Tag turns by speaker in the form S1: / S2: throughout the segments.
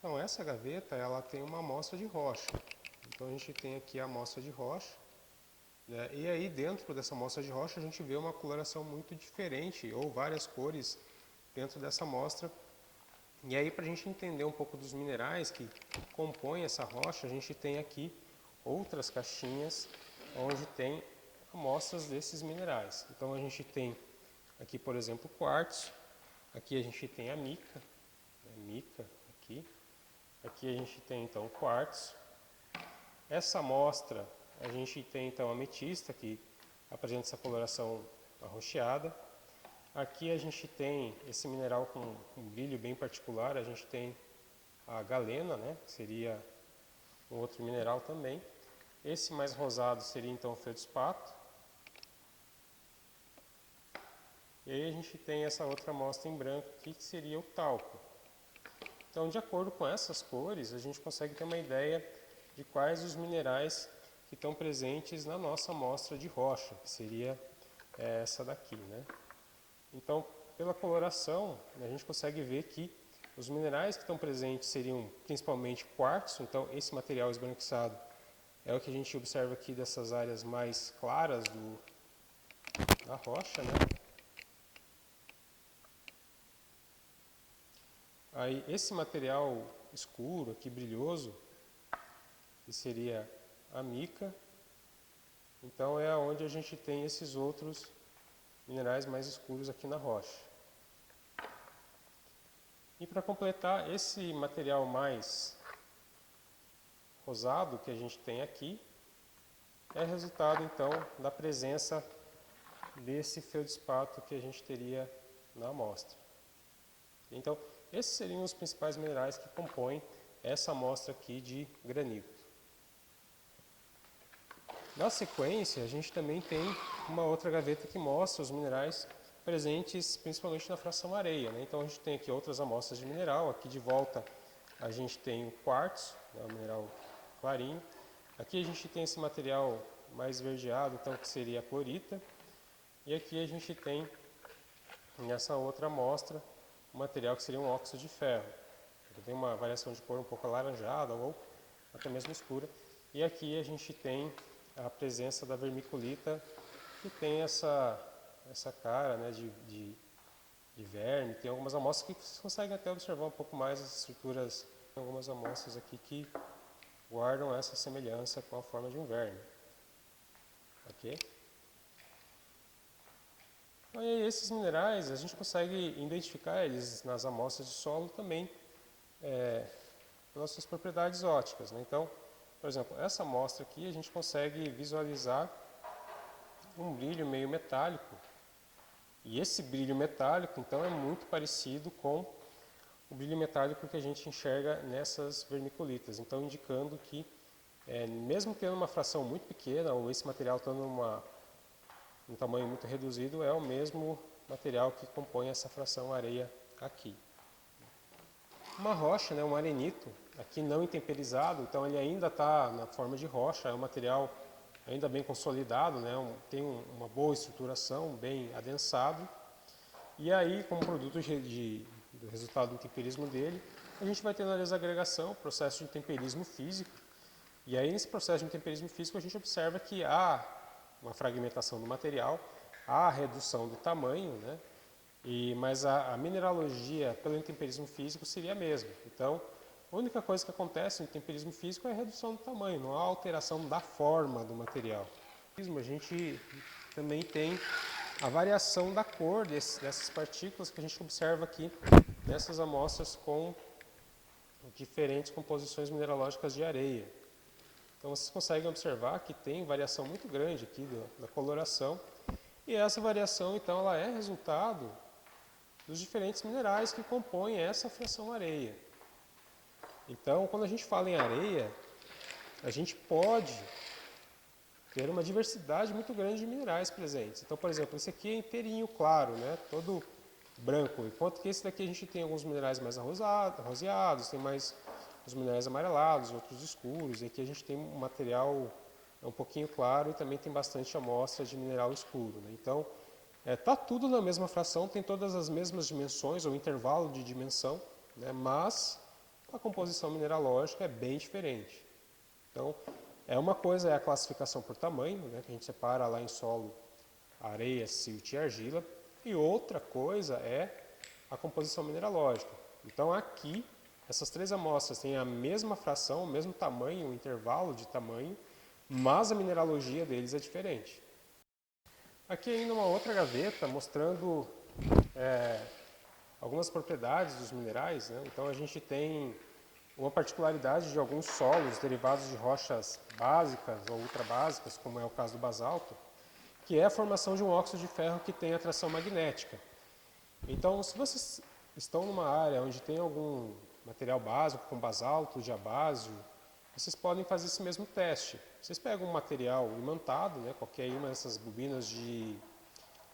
S1: Então essa gaveta ela tem uma amostra de rocha. Então a gente tem aqui a amostra de rocha, né? E aí dentro dessa amostra de rocha a gente vê uma coloração muito diferente ou várias cores dentro dessa amostra. E aí para a gente entender um pouco dos minerais que compõem essa rocha, a gente tem aqui outras caixinhas onde tem amostras desses minerais. Então a gente tem aqui, por exemplo, quartzo, aqui a gente tem a mica, mica aqui. Aqui a gente tem então o quartzo. Essa amostra a gente tem então a ametista, que apresenta essa coloração arroxeada. Aqui a gente tem esse mineral com um brilho bem particular, a gente tem a galena, né, que seria um outro mineral também. Esse mais rosado seria então o feldspato. E aí a gente tem essa outra amostra em branco aqui, que seria o talco. Então, de acordo com essas cores, a gente consegue ter uma ideia de quais os minerais que estão presentes na nossa amostra de rocha, que seria essa daqui, né? Então, pela coloração, a gente consegue ver que os minerais que estão presentes seriam principalmente quartzo, então esse material esbranquiçado é o que a gente observa aqui dessas áreas mais claras da rocha, né? Aí esse material escuro aqui, brilhoso, que seria a mica, então é onde a gente tem esses outros minerais mais escuros aqui na rocha. E para completar, esse material mais rosado que a gente tem aqui é resultado então da presença desse feldspato que a gente teria na amostra. Então, esses seriam os principais minerais que compõem essa amostra aqui de granito. Na sequência, a gente também tem uma outra gaveta que mostra os minerais presentes principalmente na fração areia, né? Então a gente tem aqui outras amostras de mineral. Aqui de volta a gente tem o quartzo, né, o mineral clarinho. Aqui a gente tem esse material mais esverdeado, então, que seria a clorita. E aqui a gente tem, nessa outra amostra, um material que seria um óxido de ferro. Ele tem uma variação de cor um pouco alaranjada ou até mesmo escura. E aqui a gente tem a presença da vermiculita, que tem essa cara, né, de verme. Tem algumas amostras que vocês conseguem até observar um pouco mais as estruturas. Tem algumas amostras aqui que guardam essa semelhança com a forma de um verme. Ok? Então, e aí, esses minerais, a gente consegue identificar eles nas amostras de solo também pelas suas propriedades ópticas, né? Então, por exemplo, essa amostra aqui a gente consegue visualizar um brilho meio metálico. E esse brilho metálico, então, é muito parecido com o brilho metálico que a gente enxerga nessas vermiculitas. Então, indicando que, mesmo tendo uma fração muito pequena, ou esse material tendo um tamanho muito reduzido, é o mesmo material que compõe essa fração areia aqui. Uma rocha, né, um arenito, aqui não intemperizado, então ele ainda está na forma de rocha, é um material ainda bem consolidado, né, tem uma boa estruturação, bem adensado. E aí, como produto do resultado do temperismo dele, a gente vai ter na desagregação, processo de temperismo físico. E aí, nesse processo de temperismo físico, a gente observa que há uma fragmentação do material, há a redução do tamanho, né? Mas a mineralogia pelo intemperismo físico seria a mesma. Então, a única coisa que acontece no temperismo físico é a redução do tamanho, não há alteração da forma do material. A gente também tem a variação da cor dessas partículas que a gente observa aqui nessas amostras com diferentes composições mineralógicas de areia. Então vocês conseguem observar que tem variação muito grande aqui da coloração, e essa variação então ela é resultado dos diferentes minerais que compõem essa fração areia. Então, quando a gente fala em areia, a gente pode ter uma diversidade muito grande de minerais presentes. Então, por exemplo, esse aqui é inteirinho claro, né? Todo branco, enquanto que esse daqui a gente tem alguns minerais mais arroseados, tem mais os minerais amarelados, outros escuros, e aqui a gente tem um material um pouquinho claro e também tem bastante amostra de mineral escuro, né? Então, está tudo na mesma fração, tem todas as mesmas dimensões ou intervalo de dimensão, né? Mas a composição mineralógica é bem diferente. Então, uma coisa é a classificação por tamanho, né, que a gente separa lá em solo areia, silt e argila, e outra coisa é a composição mineralógica. Então aqui, essas três amostras têm a mesma fração, o mesmo tamanho, o intervalo de tamanho, mas a mineralogia deles é diferente. Aqui ainda uma outra gaveta mostrando algumas propriedades dos minerais, né? Então a gente tem uma particularidade de alguns solos derivados de rochas básicas ou ultrabásicas, como é o caso do basalto, que é a formação de um óxido de ferro que tem atração magnética. Então, se vocês estão numa área onde tem algum material básico, como basalto, diabásio, vocês podem fazer esse mesmo teste. Vocês pegam um material imantado, né, qualquer uma dessas bobinas de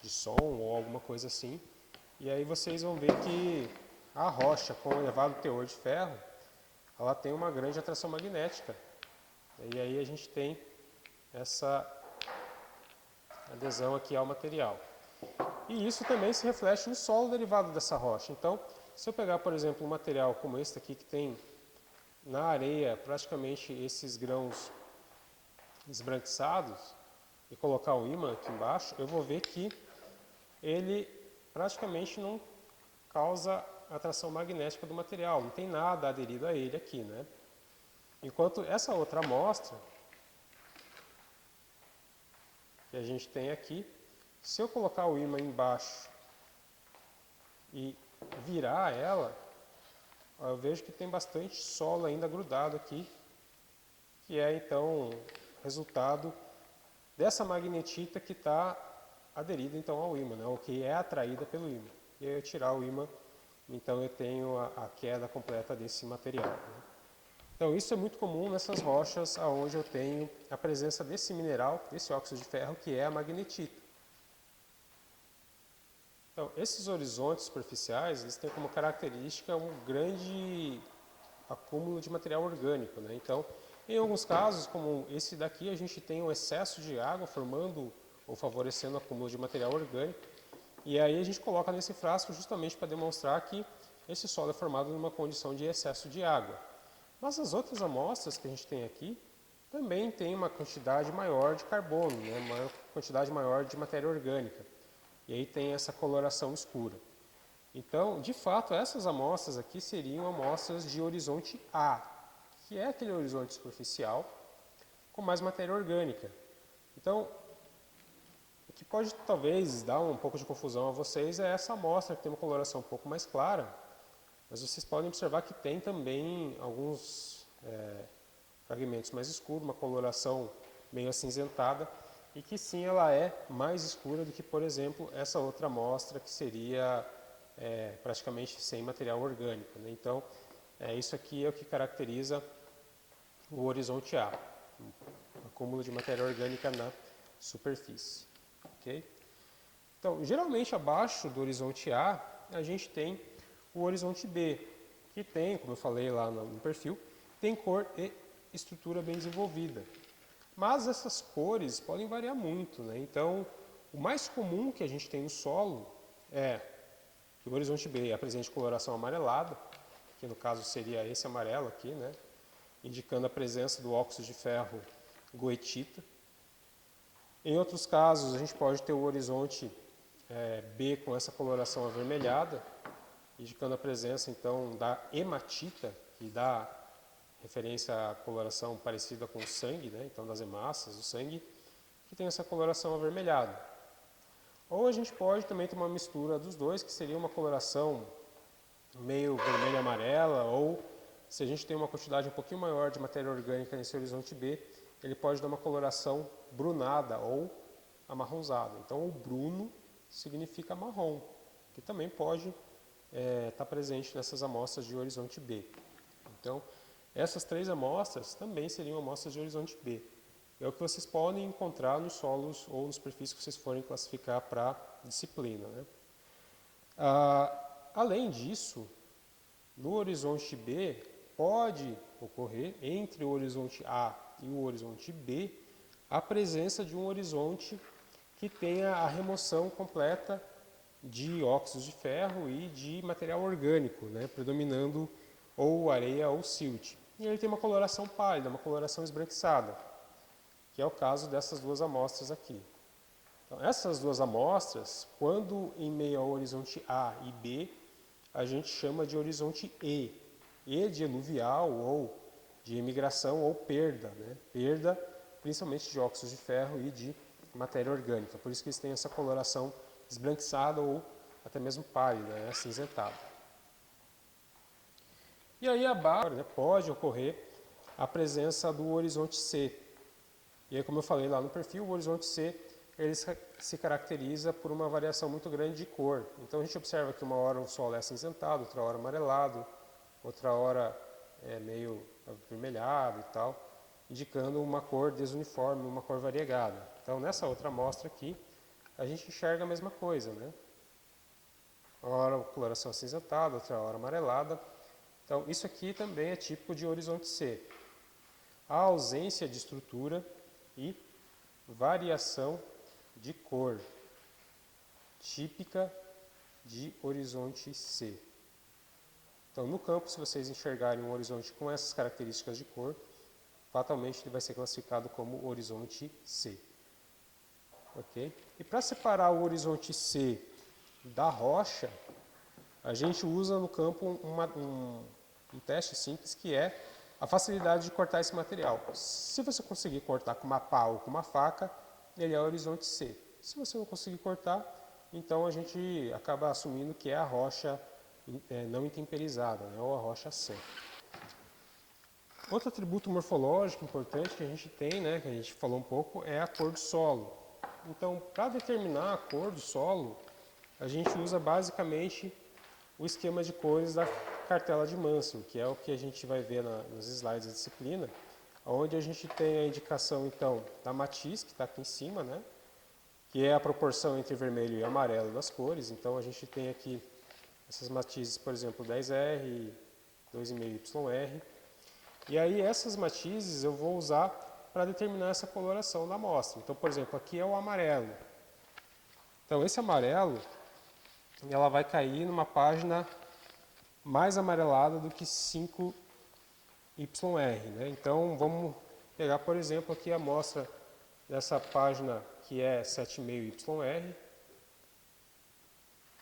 S1: som ou alguma coisa assim, e aí vocês vão ver que a rocha com elevado teor de ferro, ela tem uma grande atração magnética. E aí a gente tem essa adesão aqui ao material. E isso também se reflete no solo derivado dessa rocha. Então, se eu pegar, por exemplo, um material como este aqui, que tem na areia praticamente esses grãos esbranquiçados, e colocar o ímã aqui embaixo, eu vou ver que ele praticamente não causa atração magnética do material, não tem nada aderido a ele aqui, né? Enquanto essa outra amostra, que a gente tem aqui, se eu colocar o ímã embaixo e virar ela, eu vejo que tem bastante solo ainda grudado aqui, que é então resultado dessa magnetita que está aderida então ao ímã, né, ou que é atraída pelo ímã. E aí eu tirar o ímã, então eu tenho a queda completa desse material, né? Então isso é muito comum nessas rochas onde eu tenho a presença desse mineral, desse óxido de ferro, que é a magnetita. Então, esses horizontes superficiais, eles têm como característica um grande acúmulo de material orgânico, né? Então, em alguns casos, como esse daqui, a gente tem um excesso de água formando ou favorecendo o acúmulo de material orgânico. E aí a gente coloca nesse frasco justamente para demonstrar que esse solo é formado numa condição de excesso de água. Mas as outras amostras que a gente tem aqui também tem uma quantidade maior de carbono, né? Uma quantidade maior de matéria orgânica. E aí tem essa coloração escura. Então, de fato, essas amostras aqui seriam amostras de horizonte A, que é aquele horizonte superficial com mais matéria orgânica. Então, o que pode talvez dar um pouco de confusão a vocês é essa amostra que tem uma coloração um pouco mais clara, mas vocês podem observar que tem também alguns fragmentos mais escuros, uma coloração meio acinzentada, e que sim, ela é mais escura do que, por exemplo, essa outra amostra que seria praticamente sem material orgânico, né? Então, isso aqui é o que caracteriza o horizonte A, o acúmulo de matéria orgânica na superfície. Okay? Então, geralmente abaixo do horizonte A, a gente tem o horizonte B, que tem, como eu falei lá no perfil, tem cor e estrutura bem desenvolvida. Mas essas cores podem variar muito, né? Então, o mais comum que a gente tem no solo é que o horizonte B apresente coloração amarelada, que no caso seria esse amarelo aqui, né? Indicando a presença do óxido de ferro goethita. Em outros casos, a gente pode ter o horizonte B com essa coloração avermelhada, indicando a presença então da hematita, que dá referência à coloração parecida com o sangue, né? Então das hemácias do sangue, que tem essa coloração avermelhada. Ou a gente pode também ter uma mistura dos dois, que seria uma coloração meio vermelha amarela, ou se a gente tem uma quantidade um pouquinho maior de matéria orgânica nesse horizonte B, ele pode dar uma coloração brunada ou amarronzada. Então o bruno significa marrom, que também pode estar presente nessas amostras de horizonte B. Então, essas três amostras também seriam amostras de horizonte B. É o que vocês podem encontrar nos solos ou nos perfis que vocês forem classificar para a disciplina, né? Além disso, no horizonte B, pode ocorrer entre o horizonte A e o horizonte B a presença de um horizonte que tenha a remoção completa de óxidos de ferro e de material orgânico, né, predominando ou areia ou silt. E ele tem uma coloração pálida, uma coloração esbranquiçada, que é o caso dessas duas amostras aqui. Então, essas duas amostras, quando em meio ao horizonte A e B, a gente chama de horizonte E de eluvial ou de emigração ou perda, né? Perda principalmente de óxidos de ferro e de matéria orgânica. Por isso que eles têm essa coloração esbranquiçada ou até mesmo pálida, né? Acinzentada. E aí abaixo, né, pode ocorrer a presença do horizonte C. E aí, como eu falei lá no perfil, o horizonte C ele se caracteriza por uma variação muito grande de cor. Então a gente observa que uma hora o sol é acinzentado, outra hora amarelado, outra hora é meio avermelhado e tal, indicando uma cor desuniforme, uma cor variegada. Então nessa outra amostra aqui, a gente enxerga a mesma coisa, né? Uma hora a coloração acinzentada, outra hora amarelada. Então isso aqui também é típico de horizonte C. A ausência de estrutura e variação de cor, típica de horizonte C. Então, no campo, se vocês enxergarem um horizonte com essas características de cor, fatalmente ele vai ser classificado como horizonte C. Ok? E para separar o horizonte C da rocha, a gente usa no campo um teste simples que é a facilidade de cortar esse material. Se você conseguir cortar com uma pá ou com uma faca, ele é horizonte C. Se você não conseguir cortar, então a gente acaba assumindo que é a rocha não intemperizada, né, ou a rocha C. Outro atributo morfológico importante que a gente tem, né, que a gente falou um pouco, é a cor do solo. Então, para determinar a cor do solo, a gente usa basicamente o esquema de cores da cartela de Mansell, que é o que a gente vai ver nos slides da disciplina, onde a gente tem a indicação, então, da matiz, que está aqui em cima, né, que é a proporção entre vermelho e amarelo das cores. Então, a gente tem aqui essas matizes, por exemplo, 10R, 2,5YR. E aí, essas matizes eu vou usar para determinar essa coloração da amostra. Então, por exemplo, aqui é o amarelo. Então, esse amarelo, ela vai cair numa página mais amarelada do que 5YR, né? Então, vamos pegar, por exemplo, aqui a amostra dessa página que é 7,5YR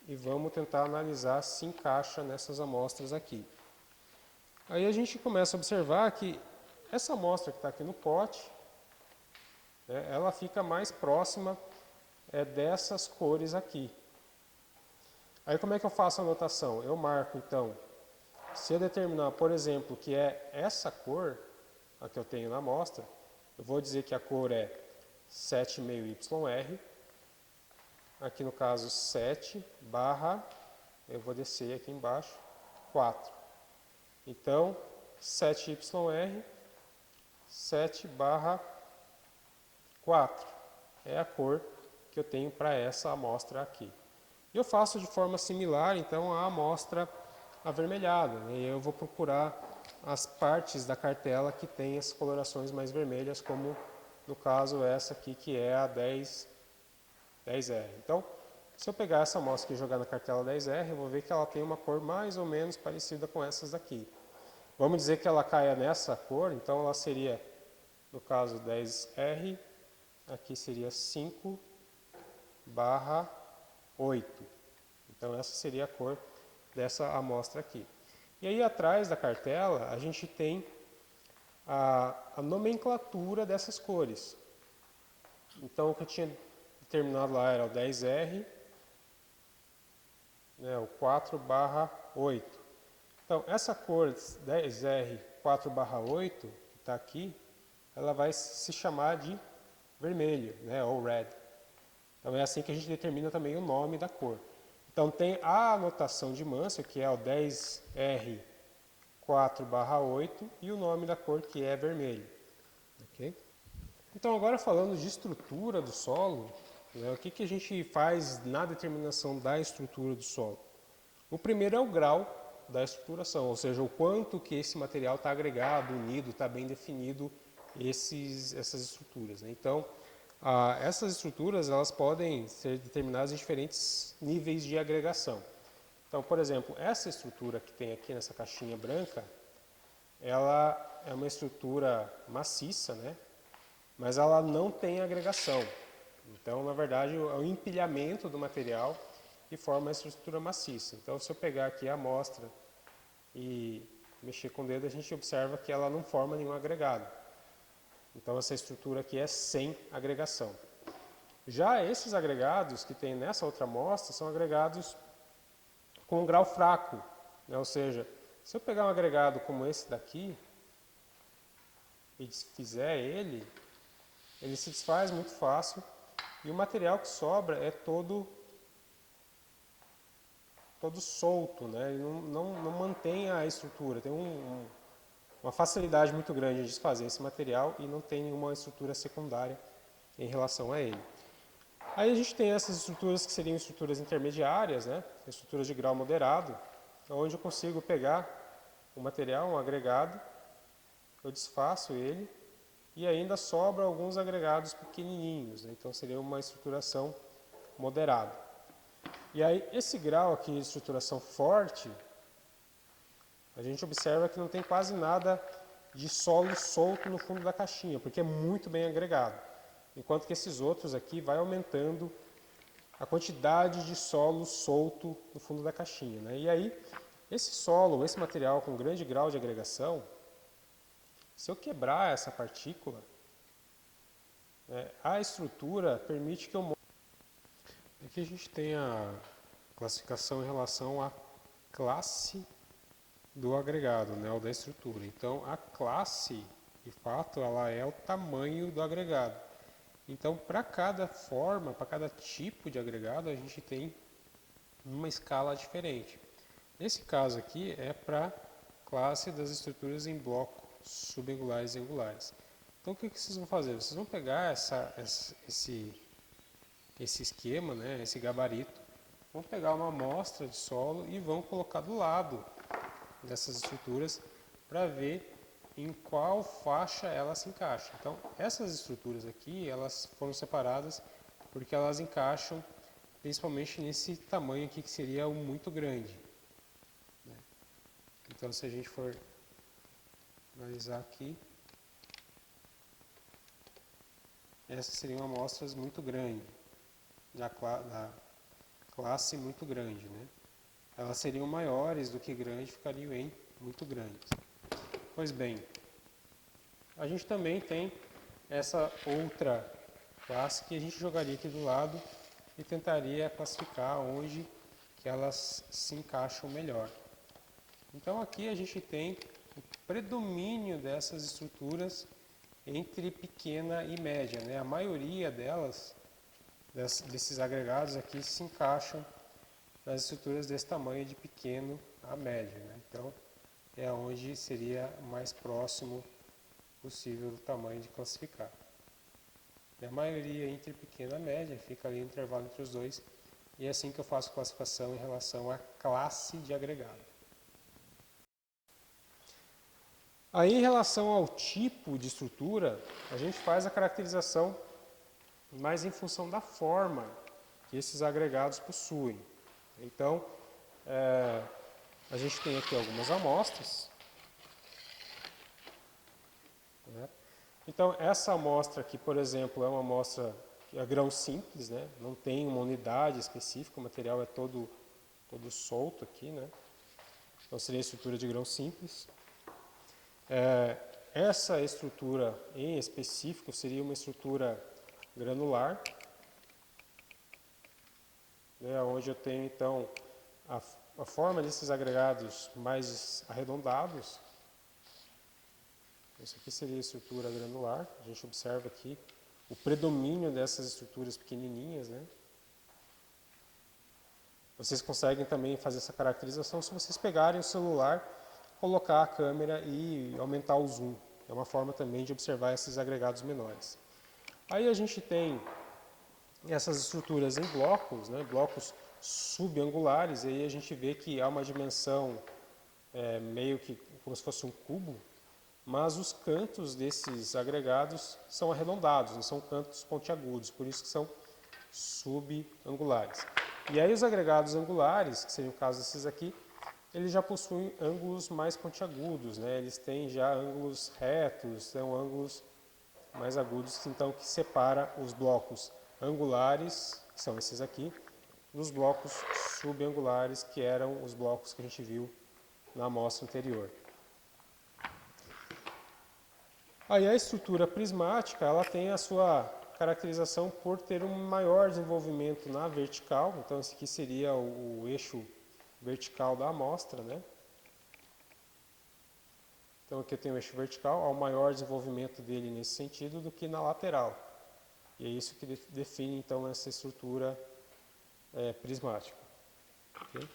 S1: e vamos tentar analisar se encaixa nessas amostras aqui. Aí a gente começa a observar que essa amostra que está aqui no pote, né, ela fica mais próxima dessas cores aqui. Aí como é que eu faço a anotação? Eu marco então, se eu determinar, por exemplo, que é essa cor, a que eu tenho na amostra, eu vou dizer que a cor é 7,5YR, aqui no caso 7 barra, eu vou descer aqui embaixo, 4. Então, 7YR, 7 barra 4 é a cor que eu tenho para essa amostra aqui. Eu faço de forma similar, então, à amostra avermelhada, né? E eu vou procurar as partes da cartela que tem as colorações mais vermelhas, como no caso essa aqui, que é a 10R. Então, se eu pegar essa amostra e jogar na cartela 10R, eu vou ver que ela tem uma cor mais ou menos parecida com essas daqui. Vamos dizer que ela caia nessa cor, então ela seria, no caso 10R, aqui seria 5 barra 8. Então essa seria a cor dessa amostra aqui. E aí atrás da cartela a gente tem a nomenclatura dessas cores. Então o que eu tinha determinado lá era o 10R, né, o 4 barra 8. Então essa cor 10R 4 barra 8, que está aqui, ela vai se chamar de vermelho, né, ou red. Então é assim que a gente determina também o nome da cor. Então tem a anotação de Mansell, que é o 10R 4 barra 8, e o nome da cor, que é vermelho. Okay? Então agora falando de estrutura do solo, né, o que a gente faz na determinação da estrutura do solo? O primeiro é o grau da estruturação, ou seja, o quanto que esse material está agregado, unido, está bem definido essas estruturas, né? Então, essas estruturas elas podem ser determinadas em diferentes níveis de agregação. Então, por exemplo, essa estrutura que tem aqui nessa caixinha branca, ela é uma estrutura maciça, né? Mas ela não tem agregação. Então, na verdade, é o empilhamento do material que forma essa estrutura maciça. Então, se eu pegar aqui a amostra e mexer com o dedo, a gente observa que ela não forma nenhum agregado. Então, essa estrutura aqui é sem agregação. Já esses agregados que tem nessa outra amostra são agregados com um grau fraco, né? Ou seja, se eu pegar um agregado como esse daqui e desfizer ele se desfaz muito fácil e o material que sobra é todo solto, né? Ele não mantém a estrutura, tem uma facilidade muito grande de desfazer esse material e não tem nenhuma estrutura secundária em relação a ele. Aí a gente tem essas estruturas que seriam estruturas intermediárias, né? Estruturas de grau moderado, onde eu consigo pegar o material, um agregado, eu desfaço ele e ainda sobra alguns agregados pequenininhos, né? Então seria uma estruturação moderada. E aí esse grau aqui de estruturação forte, a gente observa que não tem quase nada de solo solto no fundo da caixinha, porque é muito bem agregado. Enquanto que esses outros aqui vai aumentando a quantidade de solo solto no fundo da caixinha, né? E aí, esse solo, esse material com grande grau de agregação, se eu quebrar essa partícula, a estrutura permite que eu... Aqui a gente tem a classificação em relação à classe do agregado, né, ou da estrutura. Então, a classe, de fato, ela é o tamanho do agregado. Então, para cada forma, para cada tipo de agregado, a gente tem uma escala diferente. Nesse caso aqui é para classe das estruturas em bloco subangulares e angulares. Então, o que vocês vão fazer? Vocês vão pegar esse esquema, né, esse gabarito, vão pegar uma amostra de solo e vão colocar do lado dessas estruturas para ver em qual faixa ela se encaixa. Então, essas estruturas aqui, elas foram separadas porque elas encaixam principalmente nesse tamanho aqui que seria o muito grande, né? Então, se a gente for analisar aqui, essas seriam amostras muito grandes, da classe muito grande, né? Elas seriam maiores do que grande, ficariam em muito grandes. Pois bem, a gente também tem essa outra classe que a gente jogaria aqui do lado e tentaria classificar onde que elas se encaixam melhor. Então aqui a gente tem o predomínio dessas estruturas entre pequena e média, né? A maioria delas, desses agregados aqui, se encaixam nas estruturas desse tamanho de pequeno a médio, né? Então é onde seria mais próximo possível do tamanho de classificar. E a maioria entre pequena e média fica ali no intervalo entre os dois, e é assim que eu faço classificação em relação à classe de agregado. Aí, em relação ao tipo de estrutura, a gente faz a caracterização mais em função da forma que esses agregados possuem. Então, a gente tem aqui algumas amostras, né? Então, essa amostra aqui, por exemplo, é uma amostra a grão simples, né? Não tem uma unidade específica, o material é todo solto aqui, né? Então, seria a estrutura de grão simples. Essa estrutura em específico seria uma estrutura granular, né? Onde eu tenho, então, a forma desses agregados mais arredondados. Isso aqui seria a estrutura granular. A gente observa aqui o predomínio dessas estruturas pequenininhas, né? Vocês conseguem também fazer essa caracterização se vocês pegarem o celular, colocar a câmera e aumentar o zoom. É uma forma também de observar esses agregados menores. Aí a gente tem essas estruturas em blocos, né? Blocos subangulares, e aí a gente vê que há uma dimensão meio que como se fosse um cubo, mas os cantos desses agregados são arredondados, não são cantos pontiagudos, por isso que são subangulares. E aí os agregados angulares, que seria o caso desses aqui, eles já possuem ângulos mais pontiagudos, né? Eles têm já ângulos retos, são ângulos mais agudos, então que separa os blocos angulares, que são esses aqui, dos blocos subangulares, que eram os blocos que a gente viu na amostra anterior. Aí a estrutura prismática, ela tem a sua caracterização por ter um maior desenvolvimento na vertical, então esse aqui seria o eixo vertical da amostra, né? Então aqui eu tenho o eixo vertical, há um maior desenvolvimento dele nesse sentido do que na lateral. E é isso que define então essa estrutura prismática. Okay?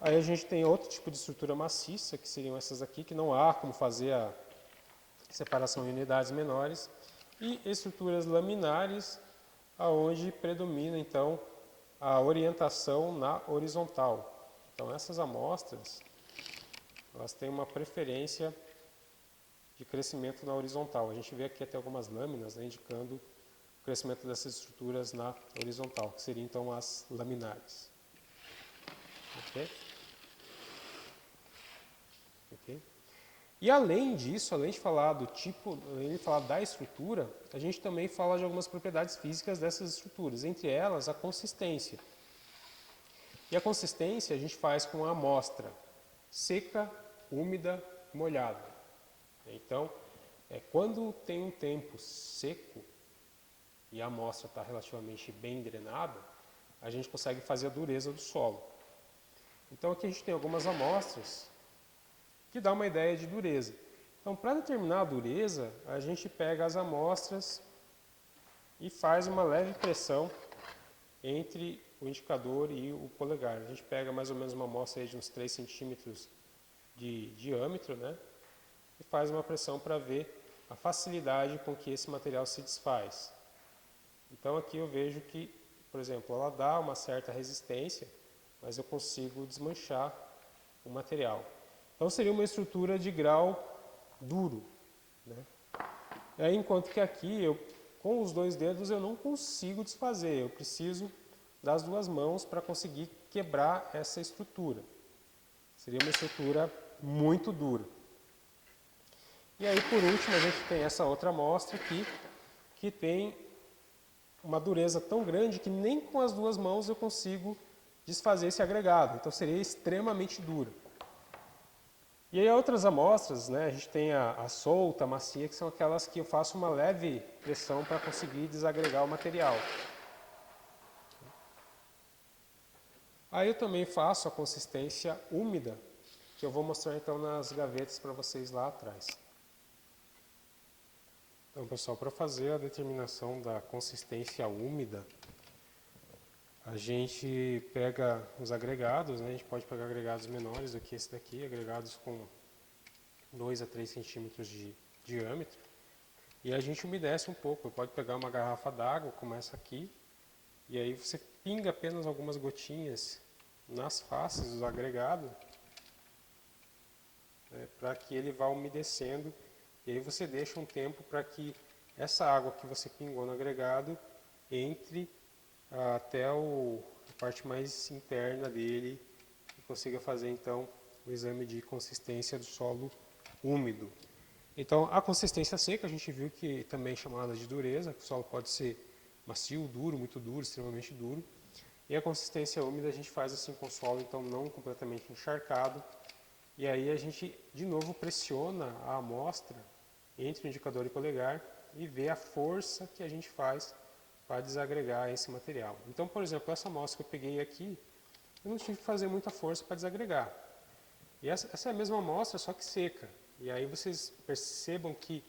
S1: Aí a gente tem outro tipo de estrutura maciça, que seriam essas aqui, que não há como fazer a separação em unidades menores, e estruturas laminares, aonde predomina então a orientação na horizontal. Então essas amostras, elas têm uma preferência de crescimento na horizontal. A gente vê aqui até algumas lâminas, né, indicando o crescimento dessas estruturas na horizontal, que seriam então as laminares. Ok? Ok? E além disso, além de falar do tipo, além de falar da estrutura, a gente também fala de algumas propriedades físicas dessas estruturas, entre elas a consistência. E a consistência a gente faz com a amostra seca, úmida, molhada. Então, quando tem um tempo seco e a amostra está relativamente bem drenada, a gente consegue fazer a dureza do solo. Então aqui a gente tem algumas amostras que dá uma ideia de dureza. Então, para determinar a dureza, a gente pega as amostras e faz uma leve pressão entre o indicador e o polegar. A gente pega mais ou menos uma amostra aí de uns 3 centímetros de diâmetro, né? E faz uma pressão para ver a facilidade com que esse material se desfaz. Então aqui eu vejo que, por exemplo, ela dá uma certa resistência, mas eu consigo desmanchar o material. Então seria uma estrutura de grau duro, né? E aí, enquanto que aqui, com os 2 dedos, eu não consigo desfazer, eu preciso das 2 mãos para conseguir quebrar essa estrutura. Seria uma estrutura muito dura. E aí, por último, a gente tem essa outra amostra aqui, que tem uma dureza tão grande que nem com as 2 mãos eu consigo desfazer esse agregado. Então seria extremamente dura. E aí outras amostras, né, a gente tem a solta, a macia, que são aquelas que eu faço uma leve pressão para conseguir desagregar o material. Aí eu também faço a consistência úmida, que eu vou mostrar então nas gavetas para vocês lá atrás. Então, pessoal, para fazer a determinação da consistência úmida, a gente pega os agregados, né? A gente pode pegar agregados menores do que esse daqui, agregados com 2 a 3 centímetros de diâmetro, e a gente umedece um pouco. Pode pegar uma garrafa d'água, como essa aqui, e aí você pinga apenas algumas gotinhas nas faces do agregado, né, para que ele vá umedecendo, e aí você deixa um tempo para que essa água que você pingou no agregado entre até a parte mais interna dele e consiga fazer então o exame de consistência do solo úmido. Então a consistência seca a gente viu que também é chamada de dureza, que o solo pode ser macio, duro, muito duro, extremamente duro. E a consistência úmida a gente faz assim com o solo então não completamente encharcado. E aí a gente de novo pressiona a amostra entre o indicador e o polegar e vê a força que a gente faz para desagregar esse material. Então, por exemplo, essa amostra que eu peguei aqui, eu não tive que fazer muita força para desagregar. E essa é a mesma amostra, só que seca. E aí vocês percebam que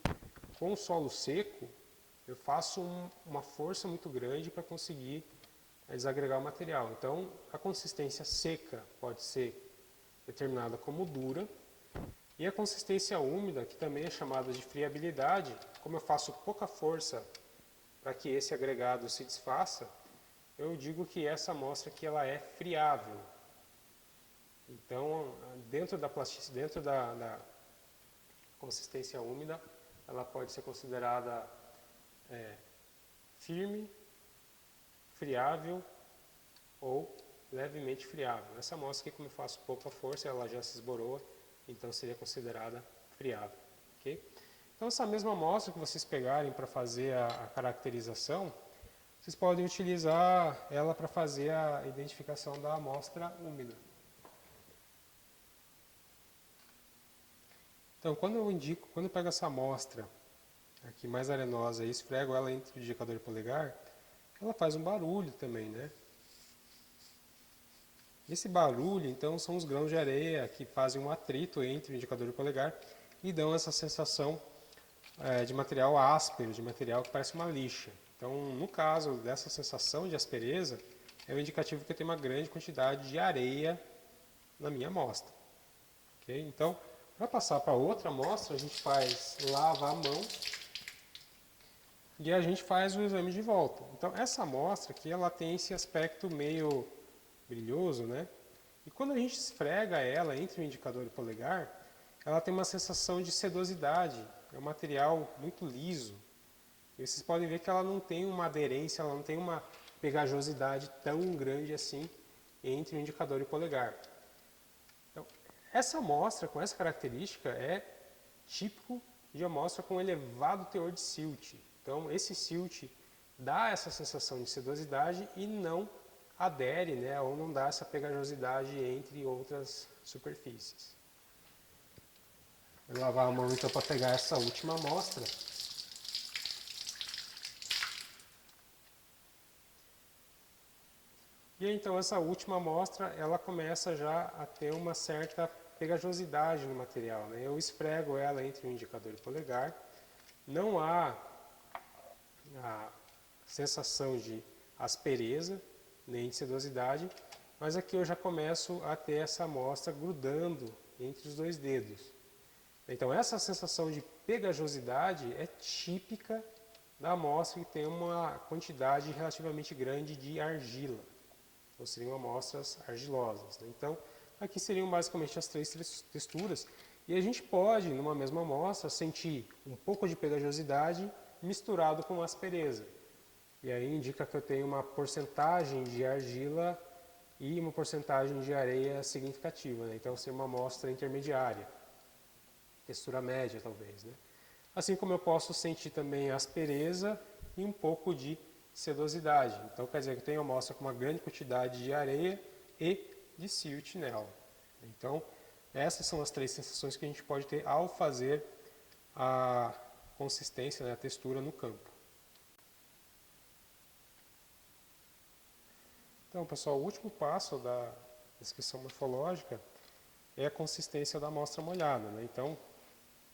S1: com o solo seco, eu faço uma força muito grande para conseguir desagregar o material. Então, a consistência seca pode ser determinada como dura, e a consistência úmida, que também é chamada de friabilidade, como eu faço pouca força para que esse agregado se desfaça, eu digo que essa amostra aqui ela é friável. Então, dentro da consistência úmida, ela pode ser considerada firme, friável ou levemente friável. Essa amostra aqui, como eu faço pouca força, ela já se esboroa, então seria considerada friável. Okay? Então essa mesma amostra que vocês pegarem para fazer a caracterização, vocês podem utilizar ela para fazer a identificação da amostra úmida. Então quando eu pego essa amostra aqui mais arenosa e esfrego ela entre o indicador e o polegar, ela faz um barulho também, né? Esse barulho, então, são os grãos de areia que fazem um atrito entre o indicador e o polegar e dão essa sensação de material áspero, de material que parece uma lixa. Então, no caso dessa sensação de aspereza, é um indicativo que eu tenho uma grande quantidade de areia na minha amostra. Okay? Então, para passar para outra amostra, a gente lava a mão e a gente faz o exame de volta. Então, essa amostra aqui, ela tem esse aspecto meio brilhoso, né? E quando a gente esfrega ela entre o indicador e o polegar, ela tem uma sensação de sedosidade. É um material muito liso. E vocês podem ver que ela não tem uma aderência, ela não tem uma pegajosidade tão grande assim entre o indicador e o polegar. Então, essa amostra com essa característica é típico de amostra com elevado teor de silt. Então, esse silt dá essa sensação de sedosidade e não adere, né, ou não dá essa pegajosidade entre outras superfícies. Vou lavar a mão então para pegar essa última amostra. E então essa última amostra, ela começa já a ter uma certa pegajosidade no material, né? Eu esfrego ela entre o indicador e o polegar. Não há a sensação de aspereza, nem de sedosidade, mas aqui eu já começo a ter essa amostra grudando entre os dois dedos. Então essa sensação de pegajosidade é típica da amostra que tem uma quantidade relativamente grande de argila. Então seriam amostras argilosas, né? Então aqui seriam basicamente as três texturas e a gente pode, numa mesma amostra, sentir um pouco de pegajosidade misturado com aspereza. E aí indica que eu tenho uma porcentagem de argila e uma porcentagem de areia significativa, né? Então seria uma amostra intermediária, textura média talvez, né? Assim como eu posso sentir também aspereza e um pouco de sedosidade. Então quer dizer que eu tenho uma amostra com uma grande quantidade de areia e de silt nela. Então essas são as três sensações que a gente pode ter ao fazer a consistência, né, a textura no campo. Então, pessoal, o último passo da descrição morfológica é a consistência da amostra molhada, né? Então,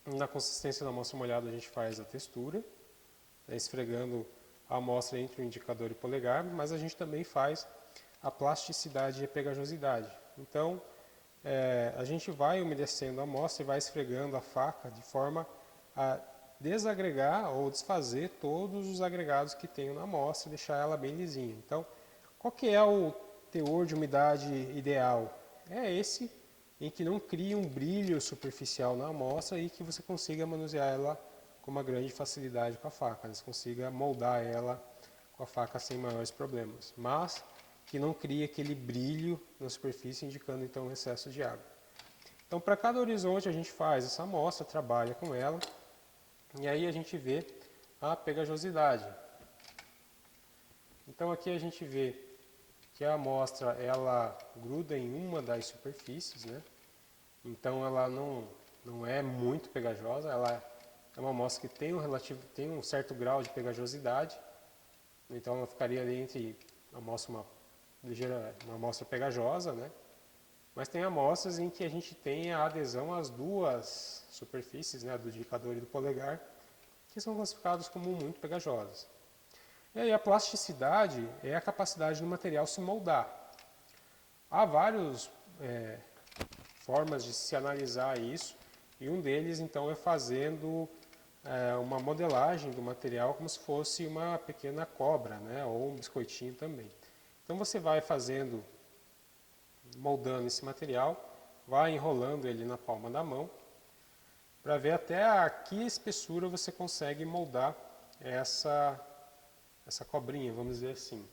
S1: na consistência da amostra molhada a gente faz a textura, né, esfregando a amostra entre o indicador e o polegar, mas a gente também faz a plasticidade e a pegajosidade. Então, a gente vai umedecendo a amostra e vai esfregando a faca de forma a desagregar ou desfazer todos os agregados que tem na amostra e deixar ela bem lisinha. Então, qual que é o teor de umidade ideal? É esse em que não cria um brilho superficial na amostra e que você consiga manusear ela com uma grande facilidade com a faca, né? Você consiga moldar ela com a faca sem maiores problemas, mas que não crie aquele brilho na superfície indicando então um excesso de água. Então para cada horizonte a gente faz essa amostra, trabalha com ela e aí a gente vê a pegajosidade. Então aqui a gente vê que a amostra ela gruda em uma das superfícies, né? Então ela não é muito pegajosa, ela é uma amostra que tem um certo grau de pegajosidade, então ela ficaria ali entre uma amostra pegajosa, né? Mas tem amostras em que a gente tem a adesão às duas superfícies, né, do indicador e do polegar, que são classificadas como muito pegajosas. E aí a plasticidade é a capacidade do material se moldar. Há várias formas de se analisar isso, e um deles então é fazendo uma modelagem do material como se fosse uma pequena cobra, né, ou um biscoitinho também. Então você vai moldando esse material, vai enrolando ele na palma da mão, para ver até a que espessura você consegue moldar essa cobrinha, vamos dizer assim.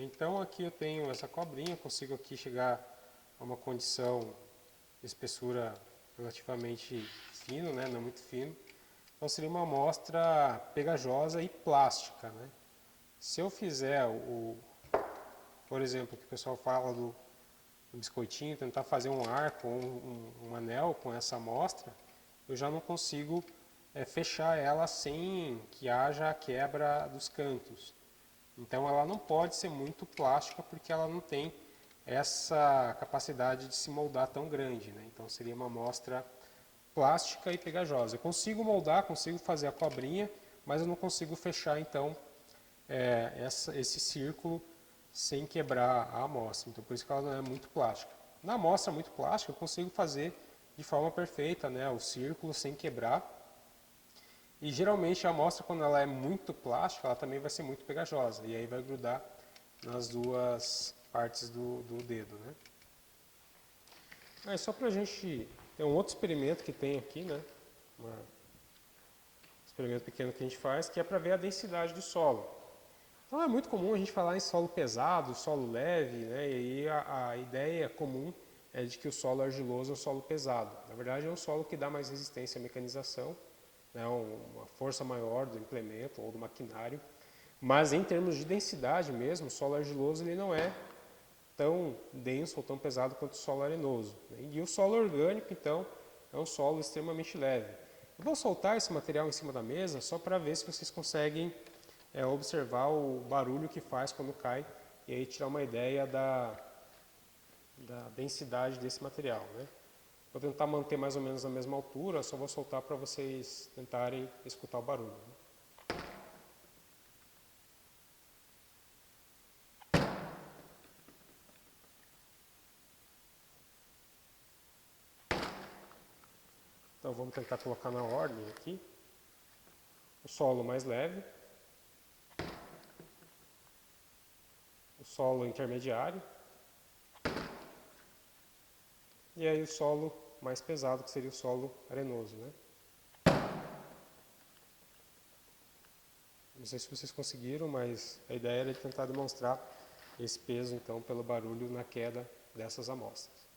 S1: Então aqui eu tenho essa cobrinha, consigo aqui chegar a uma condição de espessura relativamente fino, né? Não muito fino. Então seria uma amostra pegajosa e plástica, né? Se eu fizer por exemplo, que o pessoal fala do biscoitinho, tentar fazer um arco ou um anel com essa amostra, eu já não consigo fechar ela sem que haja a quebra dos cantos. Então ela não pode ser muito plástica porque ela não tem essa capacidade de se moldar tão grande, né? Então seria uma amostra plástica e pegajosa. Eu consigo moldar, consigo fazer a cobrinha, mas eu não consigo fechar então esse círculo sem quebrar a amostra. Então por isso que ela não é muito plástica. Na amostra muito plástica eu consigo fazer de forma perfeita, né, o círculo sem quebrar. E geralmente a amostra, quando ela é muito plástica, ela também vai ser muito pegajosa. E aí vai grudar nas duas partes do dedo, né? Aí só para a gente ter um outro experimento que tem aqui, né? Um experimento pequeno que a gente faz, que é para ver a densidade do solo. Então é muito comum a gente falar em solo pesado, solo leve, né? E aí a ideia comum é de que o solo argiloso é um solo pesado. Na verdade é um solo que dá mais resistência à mecanização, né? Uma força maior do implemento ou do maquinário. Mas em termos de densidade mesmo, o solo argiloso ele não é tão denso ou tão pesado quanto o solo arenoso, né? E o solo orgânico, então, é um solo extremamente leve. Eu vou soltar esse material em cima da mesa só para ver se vocês conseguem observar o barulho que faz quando cai e aí tirar uma ideia da densidade desse material, né? Vou tentar manter mais ou menos a mesma altura, só vou soltar para vocês tentarem escutar o barulho, né? Então vamos tentar colocar na ordem aqui. O solo mais leve, o solo intermediário e aí o solo mais pesado, que seria o solo arenoso, né? Não sei se vocês conseguiram, mas a ideia era de tentar demonstrar esse peso, então, pelo barulho na queda dessas amostras.